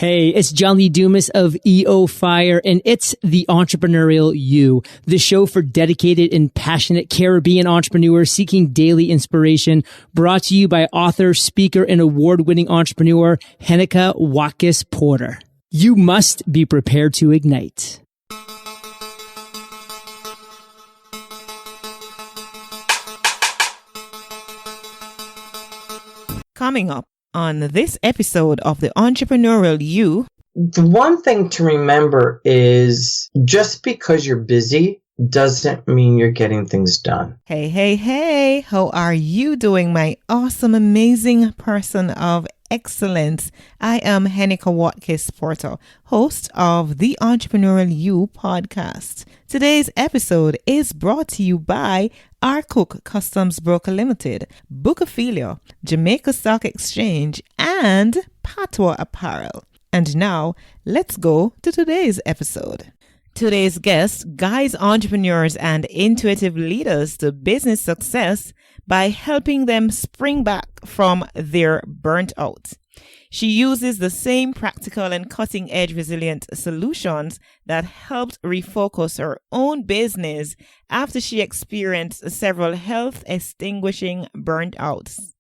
Hey, it's John Lee Dumas of EO Fire, and it's The Entrepreneurial You, the show for dedicated and passionate Caribbean entrepreneurs seeking daily inspiration, brought to you by author, speaker, and award-winning entrepreneur Heneka Watkis-Porter. You must be prepared to ignite. Coming up on this episode of The Entrepreneurial You. The one thing to remember is just because you're busy doesn't mean you're getting things done. Hey. How are you doing, my awesome, amazing person of excellence? I am Heneka Watkis-Porter, host of the Entrepreneurial You podcast. Today's episode is brought to you by Our Cook Customs Broker Limited, Bookophilia, Jamaica Stock Exchange, and Patois Apparel. And now, let's go to today's episode. Today's guest guides entrepreneurs and intuitive leaders to business success by helping them spring back from their burnt out. She uses the same practical and cutting-edge resilient solutions that helped refocus her own business after she experienced several health-extinguishing burnt-outs.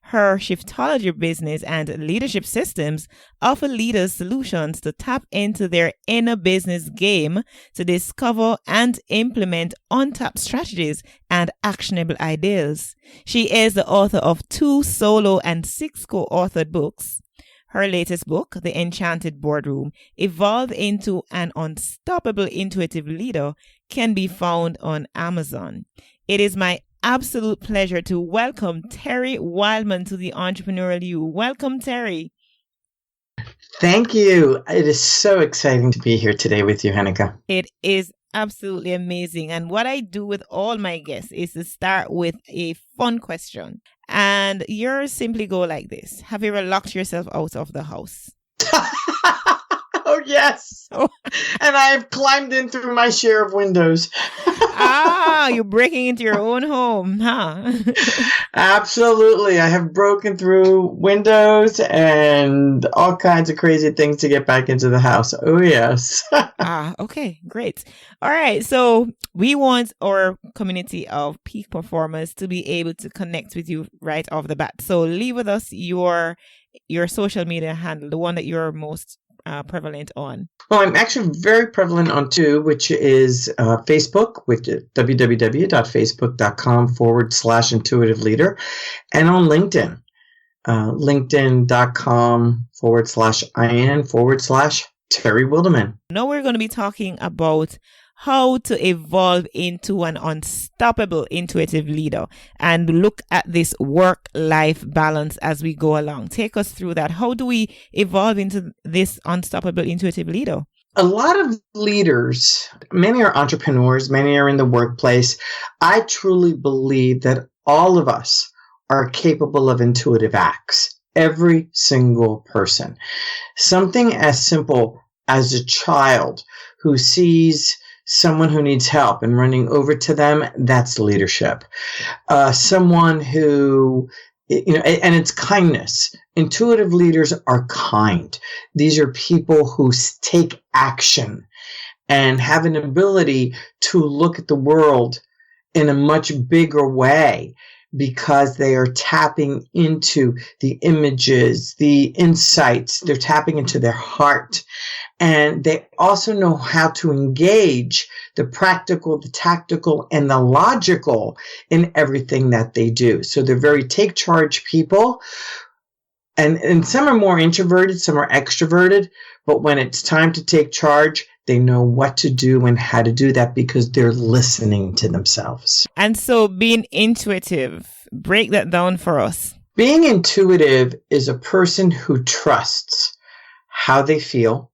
Her shiftology business and leadership systems offer leaders solutions to tap into their inner business game to discover and implement untapped strategies and actionable ideas. She is the author of 2 solo and 6 co-authored books. Her latest book, The Enchanted Boardroom, Evolve into an Unstoppable Intuitive Leader, can be found on Amazon. It is my absolute pleasure to welcome Terry Wildemann to the Entrepreneurial You. Welcome, Terry. Thank you. It is so exciting to be here today with you, Heneka. It is absolutely amazing. And what I do with all my guests is to start with a fun question. And yours simply go like this. Have you ever locked yourself out of the house? Oh, yes. Oh. And I've climbed in through my share of windows. You're breaking into your own home, huh? Absolutely. I have broken through windows and all kinds of crazy things to get back into the house. Oh, yes. Okay, great. All right. So we want our community of peak performers to be able to connect with you right off the bat. So leave with us your social media handle, the one that you're most prevalent on. Well, I'm actually very prevalent on 2, which is Facebook, which is www.facebook.com/intuitive leader, and on LinkedIn, linkedin.com/in/Terry Wildemann. Now we're going to be talking about how to evolve into an unstoppable intuitive leader and look at this work-life balance as we go along. Take us through that. How do we evolve into this unstoppable intuitive leader? A lot of leaders, many are entrepreneurs, many are in the workplace. I truly believe that all of us are capable of intuitive acts. Every single person. Something as simple as a child who sees someone who needs help and running over to them, that's leadership. Someone who, and it's kindness. Intuitive leaders are kind. These are people who take action and have an ability to look at the world in a much bigger way because they are tapping into the images, the insights. They're tapping into their heart. And they also know how to engage the practical, the tactical, and the logical in everything that they do. So they're very take charge people. And some are more introverted, some are extroverted. But when it's time to take charge, they know what to do and how to do that because they're listening to themselves. And so being intuitive, break that down for us. Being intuitive is a person who trusts how they feel.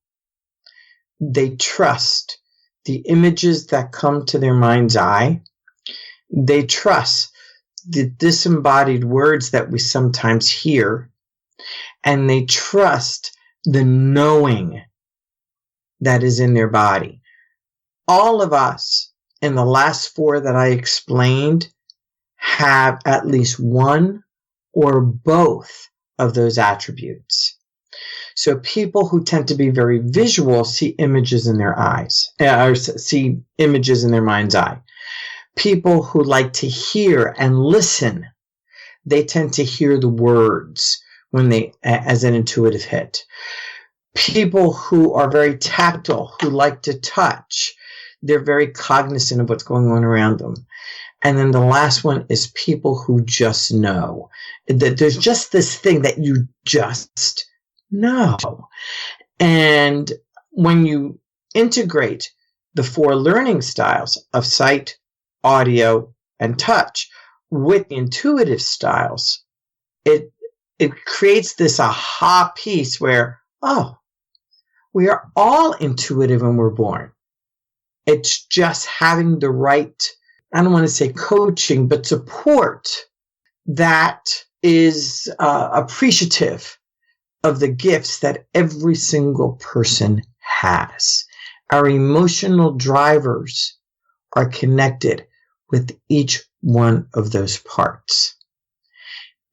They trust the images that come to their mind's eye. They trust the disembodied words that we sometimes hear. And they trust the knowing that is in their body. All of us in the last 4 that I explained have at least one or both of those attributes. So people who tend to be very visual see images in their eyes, or see images in their mind's eye. People who like to hear and listen, they tend to hear the words when they, as an intuitive hit. People who are very tactile, who like to touch, they're very cognizant of what's going on around them. And then the last one is people who just know that there's just this thing that you just know. And when you integrate the 4 learning styles of sight, audio, and touch with the intuitive styles, it creates this aha piece where, oh, we are all intuitive when we're born. It's just having the right, I don't want to say coaching, but support that is appreciative of the gifts that every single person has. Our emotional drivers are connected with each one of those parts.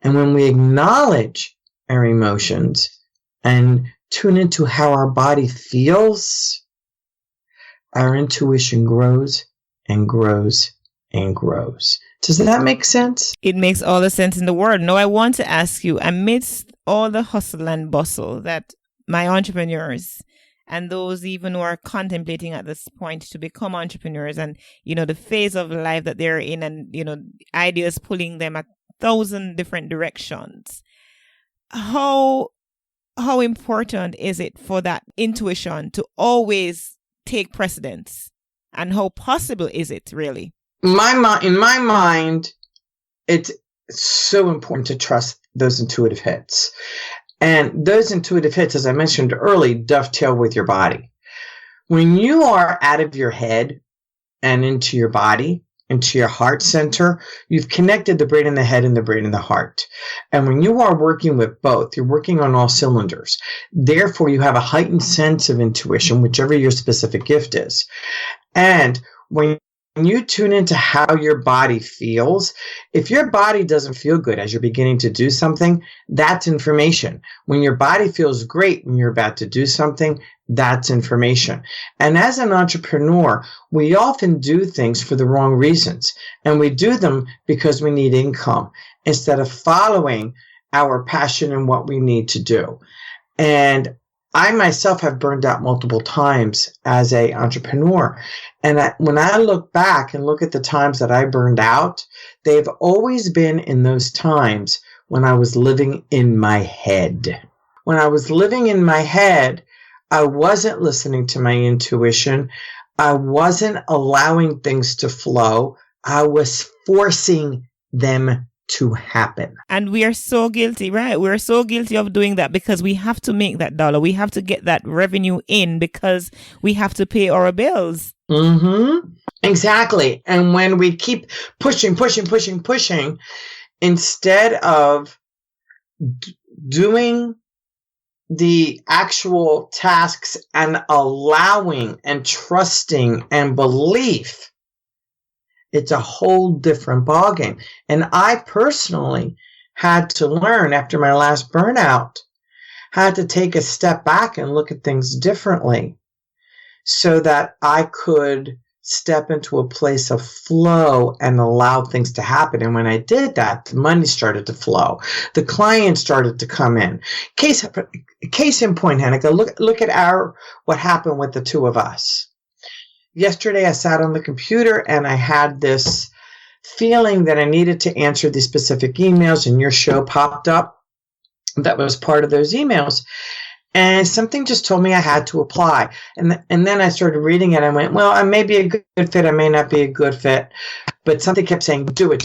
And when we acknowledge our emotions and tune into how our body feels, our intuition grows and grows and grows. Does that make sense? It makes all the sense in the world. Now, I want to ask you, amidst all the hustle and bustle that my entrepreneurs and those even who are contemplating at this point to become entrepreneurs, and, the phase of life that they're in, and, ideas pulling them a 1,000 different directions, how important is it for that intuition to always take precedence? And how possible is it, really? In my mind, it's so important to trust those intuitive hits. And those intuitive hits, as I mentioned earlier, dovetail with your body. When you are out of your head and into your body, into your heart center, you've connected the brain and the head and the brain and the heart. And when you are working with both, you're working on all cylinders. Therefore, you have a heightened sense of intuition, whichever your specific gift is. And when you tune into how your body feels, if your body doesn't feel good as you're beginning to do something, that's information. When your body feels great when you're about to do something, that's information. And as an entrepreneur, we often do things for the wrong reasons. And we do them because we need income instead of following our passion and what we need to do. And I myself have burned out multiple times as an entrepreneur. And when I look back and look at the times that I burned out, they've always been in those times when I was living in my head. When I was living in my head, I wasn't listening to my intuition. I wasn't allowing things to flow. I was forcing them to happen. And we are so guilty, right? We're so guilty of doing that because we have to make that dollar. We have to get that revenue in because we have to pay our bills. Mm-hmm. Exactly. And when we keep pushing, instead of doing the actual tasks and allowing and trusting and belief, it's a whole different ballgame. And I personally had to learn after my last burnout, had to take a step back and look at things differently so that I could step into a place of flow and allow things to happen. And when I did that, the money started to flow. The clients started to come in. Case in point, Heneka, look at what happened with the two of us. Yesterday, I sat on the computer and I had this feeling that I needed to answer these specific emails, and your show popped up that was part of those emails. And something just told me I had to apply. And then I started reading it. I went, well, I may be a good fit. I may not be a good fit. But something kept saying, do it.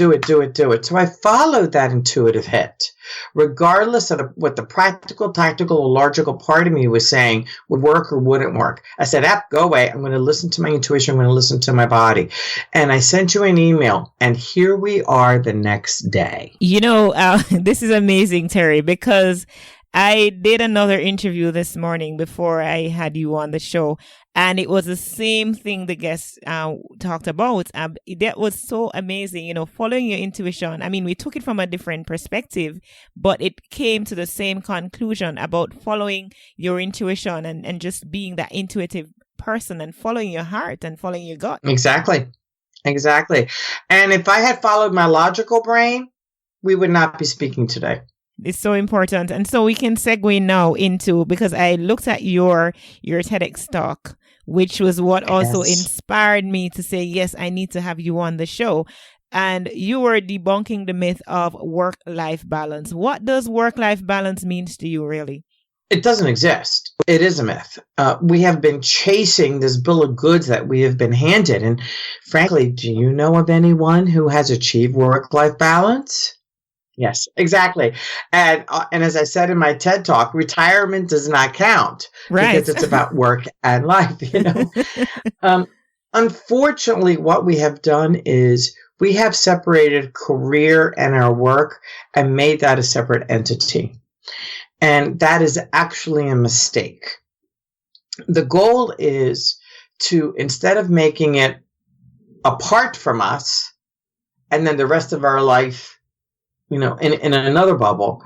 So I followed that intuitive hit, regardless of what the practical, tactical, or logical part of me was saying would work or wouldn't work. I said, go away. I'm going to listen to my intuition. I'm going to listen to my body. And I sent you an email. And here we are the next day. This is amazing, Terry, because I did another interview this morning before I had you on the show, and it was the same thing the guest talked about. That was so amazing, following your intuition. I mean, we took it from a different perspective, but it came to the same conclusion about following your intuition and just being that intuitive person and following your heart and following your gut. Exactly. And if I had followed my logical brain, we would not be speaking today. It's so important. And so we can segue now into, because I looked at your TEDx talk, which was what also inspired me to say, yes, I need to have you on the show. And you were debunking the myth of work-life balance. What does work-life balance mean to you, really? It doesn't exist. It is a myth. We have been chasing this bill of goods that we have been handed. And frankly, do you know of anyone who has achieved work-life balance? Yes, exactly. And as I said in my TED Talk, retirement does not count, right? Because it's about work and life, Unfortunately, what we have done is we have separated career and our work and made that a separate entity. And that is actually a mistake. The goal is to, instead of making it apart from us and then the rest of our life, in another bubble,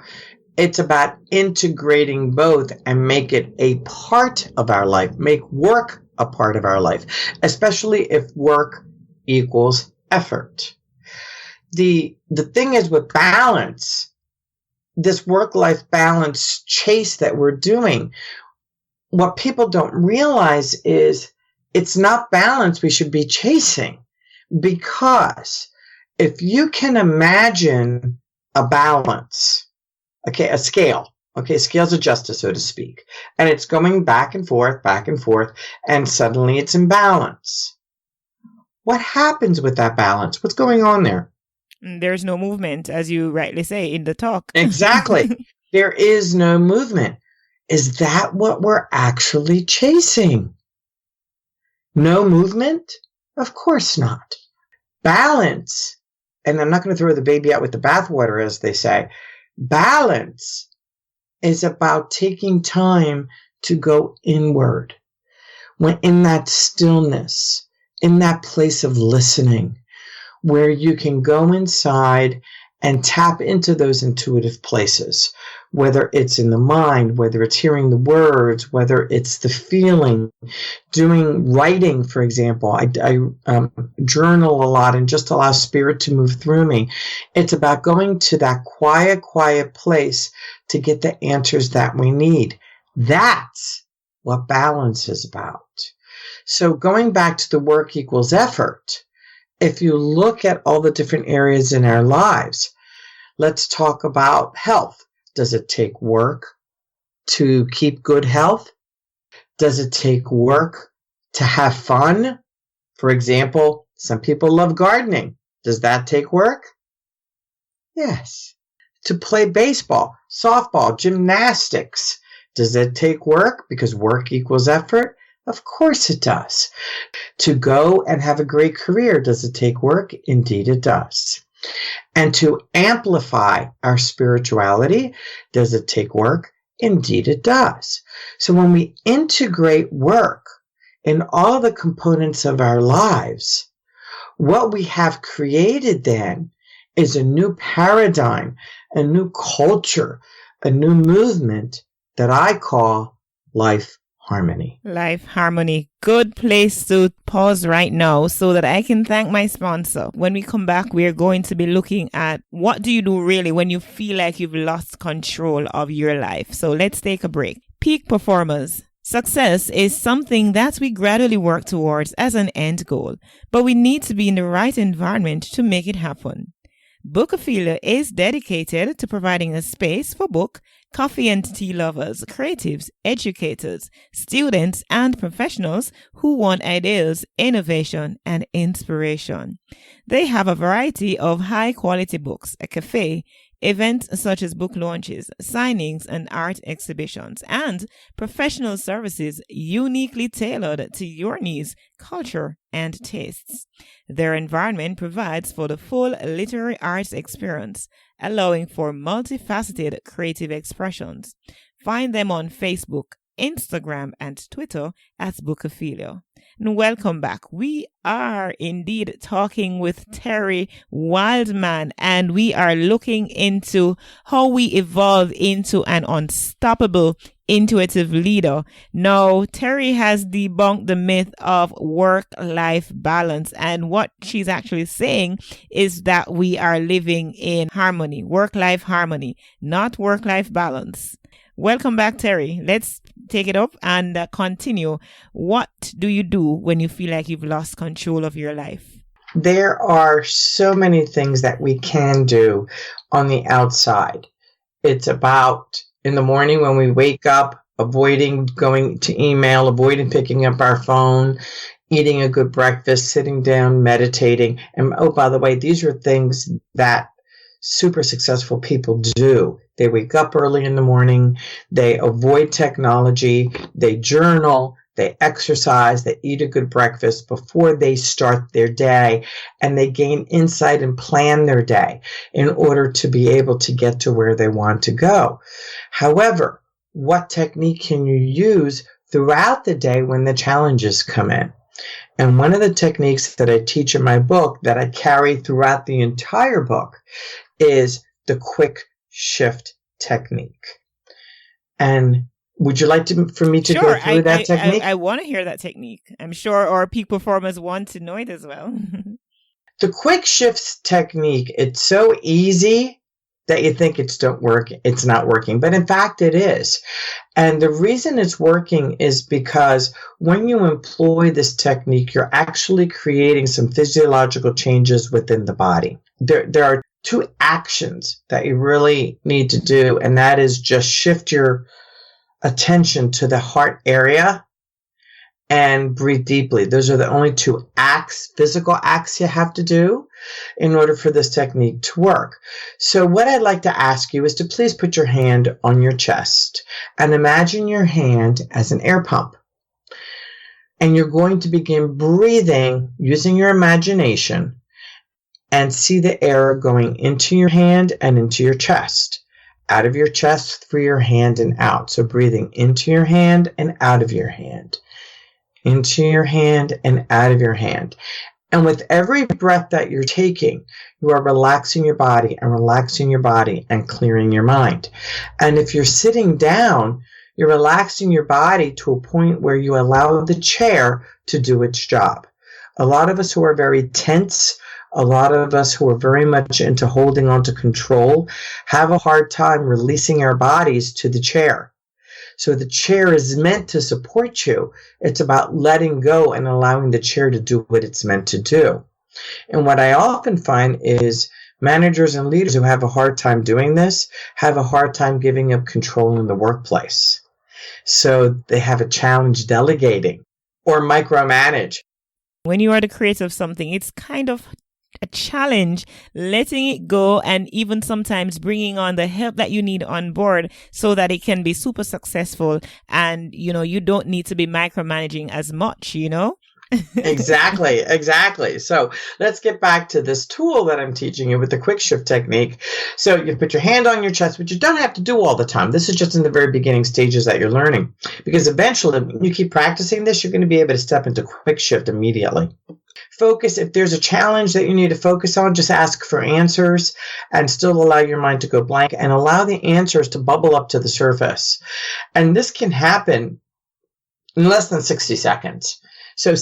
it's about integrating both and make it a part of our life, make work a part of our life, especially if work equals effort. The thing is with balance, this work-life balance chase that we're doing, what people don't realize is it's not balance we should be chasing, because if you can imagine a balance, a scale, scales of justice, so to speak, and it's going back and forth, and suddenly it's in balance. What happens with that balance? What's going on there? There's no movement, as you rightly say in the talk. Exactly. There is no movement. Is that what we're actually chasing? No movement? Of course not. Balance, and I'm not going to throw the baby out with the bathwater, as they say. Balance is about taking time to go inward, when in that stillness, in that place of listening, where you can go inside and tap into those intuitive places, whether it's in the mind, whether it's hearing the words, whether it's the feeling, writing, for example. I journal a lot and just allow spirit to move through me. It's about going to that quiet place to get the answers that we need. That's what balance is about. So going back to the work equals effort, if you look at all the different areas in our lives, let's talk about health. Does it take work to keep good health? Does it take work to have fun? For example, some people love gardening. Does that take work? Yes. To play baseball, softball, gymnastics. Does it take work because work equals effort? Of course it does. To go and have a great career, does it take work? Indeed it does. And to amplify our spirituality, does it take work? Indeed it does. So when we integrate work in all the components of our lives, what we have created then is a new paradigm, a new culture, a new movement that I call life harmony. Life harmony. Good place to pause right now so that I can thank my sponsor. When we come back, we're going to be looking at what do you do really when you feel like you've lost control of your life. So let's take a break. Peak performers. Success is something that we gradually work towards as an end goal, but we need to be in the right environment to make it happen. Bookophilia is dedicated to providing a space for book, coffee and tea lovers, creatives, educators, students, and professionals who want ideas, innovation, and inspiration. They have a variety of high-quality books, a cafe, Events such as book launches, signings, and art exhibitions, and professional services uniquely tailored to your needs, culture, and tastes. Their environment provides for the full literary arts experience, allowing for multifaceted creative expressions. Find them on Facebook, Instagram, and Twitter as Bookophilia. And welcome back. We are indeed talking with Terry Wildemann, and we are looking into how we evolve into an unstoppable intuitive leader. Now, Terry has debunked the myth of work-life balance, and what she's actually saying is that we are living in harmony, work-life harmony, not work-life balance. Welcome back, Terry. Let's take it up and continue. What do you do when you feel like you've lost control of your life? There are so many things that we can do on the outside. It's about in the morning when we wake up, avoiding going to email, avoiding picking up our phone, eating a good breakfast, sitting down, meditating. And oh, by the way, these are things that super successful people do. They wake up early in the morning, they avoid technology, they journal, they exercise, they eat a good breakfast before they start their day, and they gain insight and plan their day in order to be able to get to where they want to go. However, what technique can you use throughout the day when the challenges come in? And one of the techniques that I teach in my book that I carry throughout the entire book is the quick shift technique. And would you like for me to go through that technique? I want to hear that technique. I'm sure our peak performers want to know it as well. The quick shifts technique, it's so easy that you think it's not working, but in fact it is. And the reason it's working is because when you employ this technique, you're actually creating some physiological changes within the body. There are two actions that you really need to do, and that is just shift your attention to the heart area and breathe deeply. Those are the only two physical acts you have to do in order for this technique to work. So what I'd like to ask you is to please put your hand on your chest and imagine your hand as an air pump. And you're going to begin breathing using your imagination and see the air going into your hand and into your chest, out of your chest through your hand and out. So breathing into your hand and out of your hand, into your hand and out of your hand. And with every breath that you're taking, you are relaxing your body and clearing your mind. And if you're sitting down, you're relaxing your body to a point where you allow the chair to do its job. A lot of us who are very tense, a lot of us who are very much into holding on to control have a hard time releasing our bodies to the chair. So the chair is meant to support you. It's about letting go and allowing the chair to do what it's meant to do. And what I often find is managers and leaders who have a hard time doing this have a hard time giving up control in the workplace. So they have a challenge delegating or micromanage. When you are the creator of something, it's kind of a challenge letting it go and even sometimes bringing on the help that you need on board so that it can be super successful. And, you don't need to be micromanaging as much, Exactly. So let's get back to this tool that I'm teaching you with the quick shift technique. So you put your hand on your chest, but you don't have to do all the time. This is just in the very beginning stages that you're learning, because eventually when you keep practicing this, you're going to be able to step into quick shift immediately. Focus. If there's a challenge that you need to focus on, just ask for answers and still allow your mind to go blank and allow the answers to bubble up to the surface. And this can happen in less than 60 seconds. So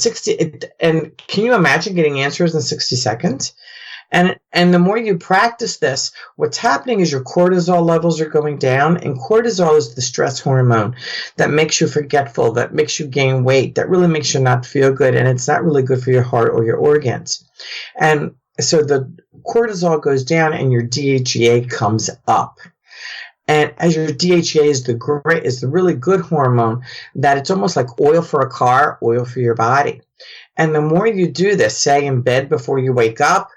and can you imagine getting answers in 60 seconds? And the more you practice this, what's happening is your cortisol levels are going down, and cortisol is the stress hormone that makes you forgetful, that makes you gain weight, that really makes you not feel good, and it's not really good for your heart or your organs. And so the cortisol goes down and your DHEA comes up. And as your DHEA is the really good hormone, that it's almost like oil for a car, oil for your body. And the more you do this, say in bed before you wake up,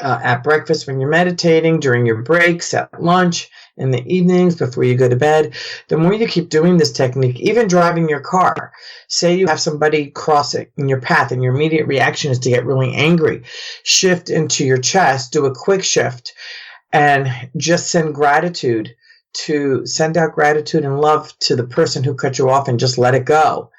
at breakfast when you're meditating, during your breaks, at lunch, in the evenings, before you go to bed. The more you keep doing this technique, even driving your car, say you have somebody crossing in your path and your immediate reaction is to get really angry, shift into your chest, do a quick shift, and just send out gratitude and love to the person who cut you off, and just let it go.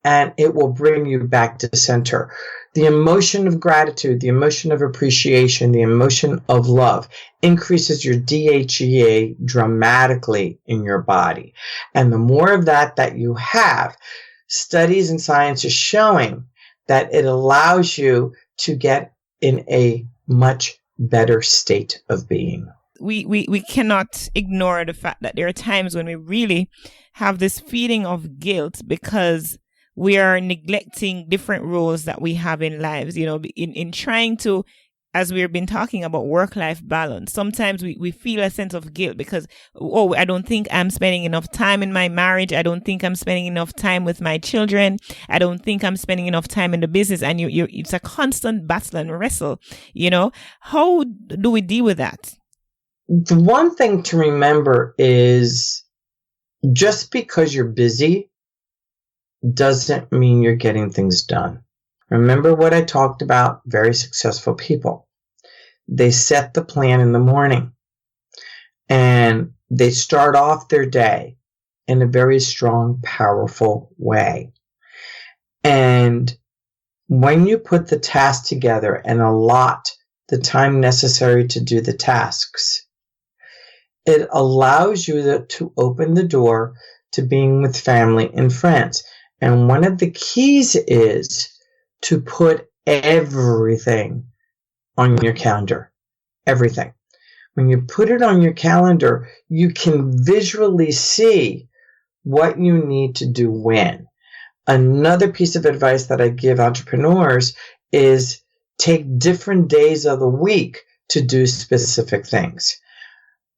And it will bring you back to center. The emotion of gratitude, the emotion of appreciation, the emotion of love increases your DHEA dramatically in your body. And the more of that you have, studies and science is showing that it allows you to get in a much better state of being. We cannot ignore the fact that there are times when we really have this feeling of guilt because we are neglecting different roles that we have in lives, in trying to, as we've been talking about work-life balance. Sometimes we feel a sense of guilt because, I don't think I'm spending enough time in my marriage. I don't think I'm spending enough time with my children. I don't think I'm spending enough time in the business. And it's a constant battle and wrestle, How do we deal with that? The one thing to remember is just because you're busy doesn't mean you're getting things done. Remember what I talked about, very successful people. They set the plan in the morning and they start off their day in a very strong, powerful way. And when you put the task together and allot the time necessary to do the tasks, it allows you to open the door to being with family and friends. And one of the keys is to put everything on your calendar. Everything. When you put it on your calendar, you can visually see what you need to do when. Another piece of advice that I give entrepreneurs is take different days of the week to do specific things.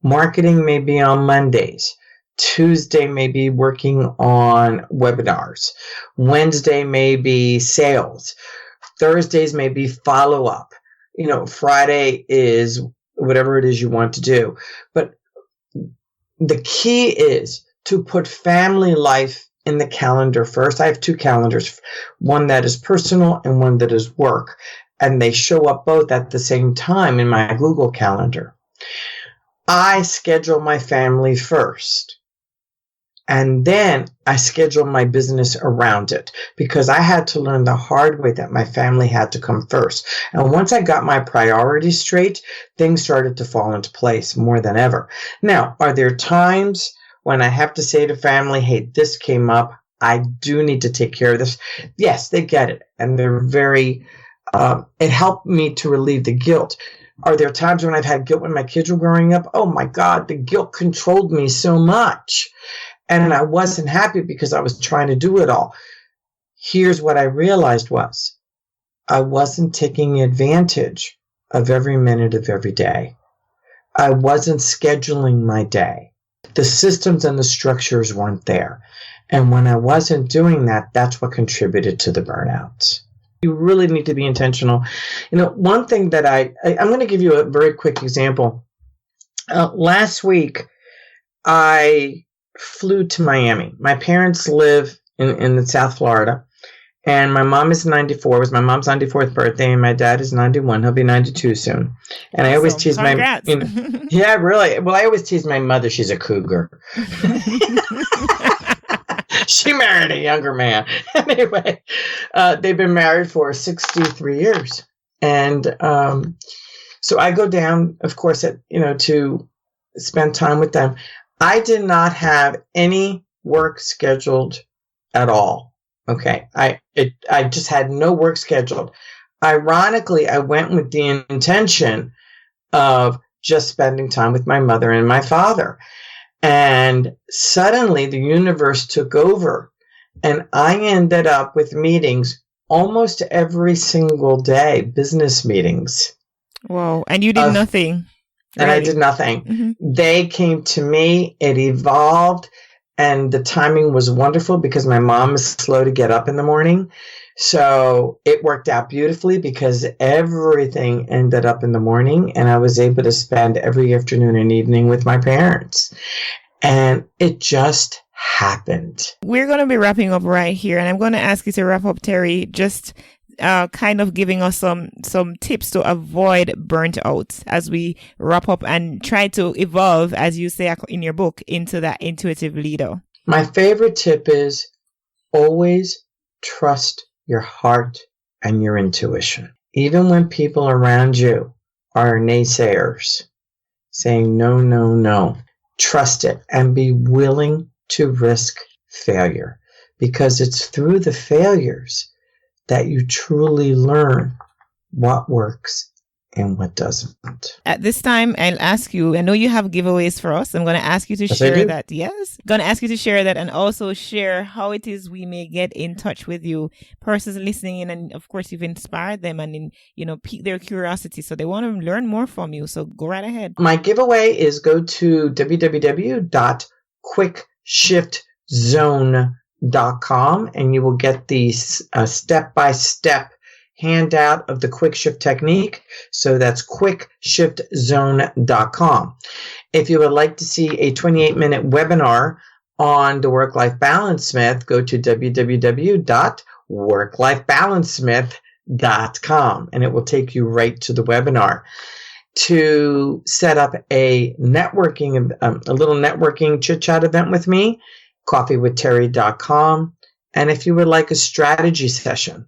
Marketing may be on Mondays. Tuesday may be working on webinars. Wednesday may be sales. Thursdays may be follow-up. Friday is whatever it is you want to do. But the key is to put family life in the calendar first. I have two calendars, one that is personal and one that is work. And they show up both at the same time in my Google Calendar. I schedule my family first. And then I schedule my business around it because I had to learn the hard way that my family had to come first. And once I got my priorities straight, things started to fall into place more than ever. Now, are there times when I have to say to family, hey, this came up. I do need to take care of this. Yes, they get it. And they're very, it helped me to relieve the guilt. Are there times when I've had guilt when my kids were growing up? Oh my God, the guilt controlled me so much. And I wasn't happy because I was trying to do it all. Here's what I realized was I wasn't taking advantage of every minute of every day. I wasn't scheduling my day. The systems and the structures weren't there. And when I wasn't doing that, that's what contributed to the burnouts. You really need to be intentional. One thing that I'm going to give you a very quick example. Last week, I flew to Miami. My parents live in the South Florida, and my mom is 94. It was my mom's 94th birthday, and my dad is 91. He'll be 92 soon. And I always tease congrats. Yeah, really. Well, I always tease my mother. She's a cougar. She married a younger man. Anyway, they've been married for 63 years. And so I go down, of course, to spend time with them. I did not have any work scheduled at all. Okay. I just had no work scheduled. Ironically, I went with the intention of just spending time with my mother and my father. And suddenly the universe took over and I ended up with meetings almost every single day, business meetings. Wow. And you did nothing. And I did nothing. Mm-hmm. They came to me. It evolved. And the timing was wonderful because my mom is slow to get up in the morning. So it worked out beautifully because everything ended up in the morning, and I was able to spend every afternoon and evening with my parents. And it just happened. We're going to be wrapping up right here, and I'm going to ask you to wrap up, Terry, just kind of giving us some tips to avoid burnt out as we wrap up and try to evolve, as you say in your book, into that intuitive leader. My favorite tip is always trust your heart and your intuition. Even when people around you are naysayers saying no, no, no, trust it and be willing to risk failure, because it's through the failures that you truly learn what works and what doesn't. At this time, I'll ask you, I know you have giveaways for us. I'm going to ask you to share that. Yes. Going to ask you to share that and also share how it is we may get in touch with you. Persons listening in, and of course, you've inspired them and, piqued their curiosity. So they want to learn more from you. So go right ahead. My giveaway is go to www.quickshiftZone.com and you will get the step-by-step handout of the quick shift technique. So that's quickshiftzone.com. If you would like to see a 28-minute webinar on the work-life balance myth, go to www.worklifebalancemyth.com and it will take you right to the webinar. To set up a networking, a little networking chit-chat event with me, coffeewithterry.com. And if you would like a strategy session,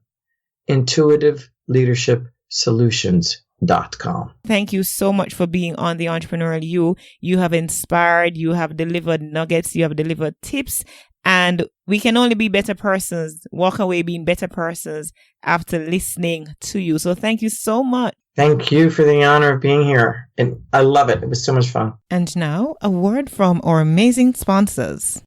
intuitiveleadershipsolutions.com. Thank you so much for being on The Entrepreneurial You. You have inspired, you have delivered nuggets, you have delivered tips, and we can only be better persons, walk away being better persons after listening to you. So thank you so much. Thank you for the honor of being here. And I love it. It was so much fun. And now, a word from our amazing sponsors.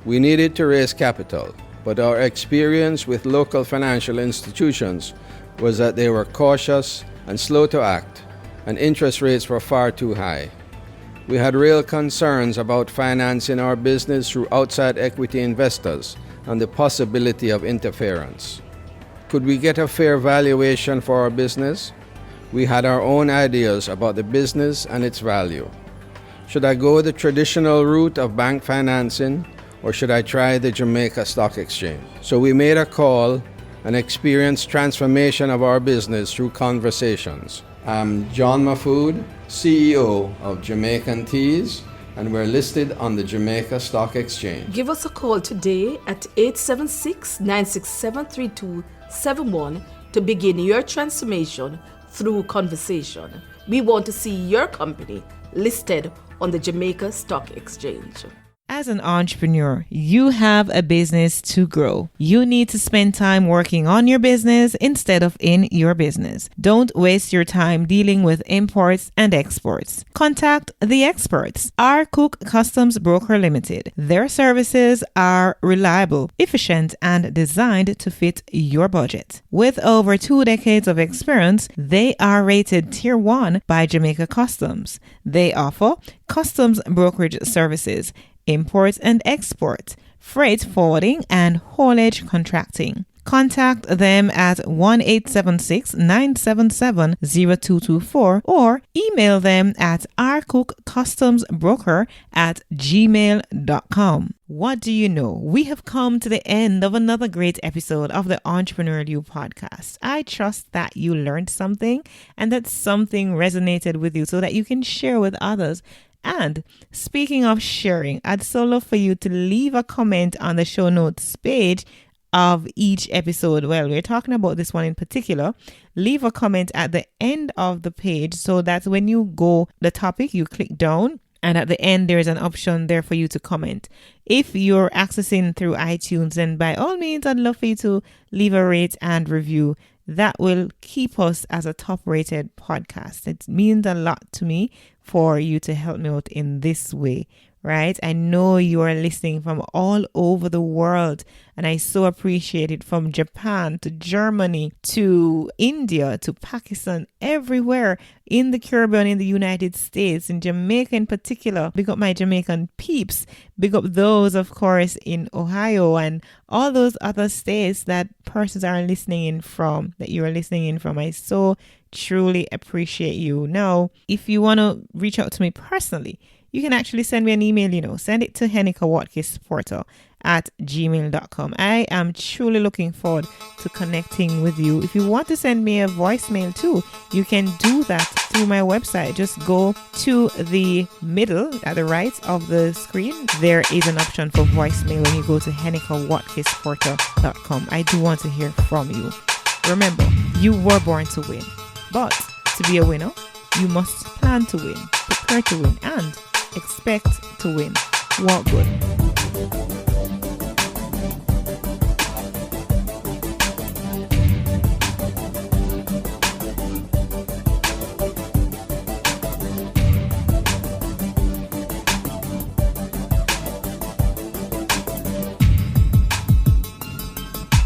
We needed to raise capital, but our experience with local financial institutions was that they were cautious and slow to act, and interest rates were far too high. We had real concerns about financing our business through outside equity investors and the possibility of interference. Could we get a fair valuation for our business? We had our own ideas about the business and its value. Should I go the traditional route of bank financing, or should I try the Jamaica Stock Exchange? So we made a call and experienced transformation of our business through conversations. I'm John Mahfood, CEO of Jamaican Teas, and we're listed on the Jamaica Stock Exchange. Give us a call today at 876-967-3271 to begin your transformation through conversation. We want to see your company listed on the Jamaica Stock Exchange. As an entrepreneur, you have a business to grow. You need to spend time working on your business instead of in your business. Don't waste your time dealing with imports and exports. Contact the experts. R. Cook Customs Broker Limited. Their services are reliable, efficient, and designed to fit your budget. With over 2 decades of experience, they are rated Tier 1 by Jamaica Customs. They offer customs brokerage services, import and export, freight forwarding, and haulage contracting. Contact them at 1-876-977-0224 or email them at rcookcustomsbroker@gmail.com. What do you know? We have come to the end of another great episode of the Entrepreneurial You podcast. I trust that you learned something and that something resonated with you so that you can share with others. And speaking of sharing, I'd so love for you to leave a comment on the show notes page of each episode. Well, we're talking about this one in particular. Leave a comment at the end of the page so that when you go the topic, you click down, and at the end there is an option there for you to comment. If you're accessing through iTunes, then by all means, I'd love for you to leave a rate and review. That will keep us as a top-rated podcast. It means a lot to me for you to help me out in this way, right? I know you are listening from all over the world, and I so appreciate it, from Japan to Germany to India to Pakistan, everywhere in the Caribbean, in the United States, in Jamaica in particular. Big up my Jamaican peeps. Big up those, of course, in Ohio and all those other states that persons are listening in from, that you are listening in from. I so truly appreciate you. Now, if you want to reach out to me personally, you can actually send me an email, send it to Heneka Watkis-Porter at gmail.com. I am truly looking forward to connecting with you. If you want to send me a voicemail too, you can do that through my website. Just go to the middle at the right of the screen. There is an option for voicemail when you go to henekawatkisporter.com. I do want to hear from you. Remember, you were born to win, but to be a winner, you must plan to win, prepare to win, and expect to win. Walk good.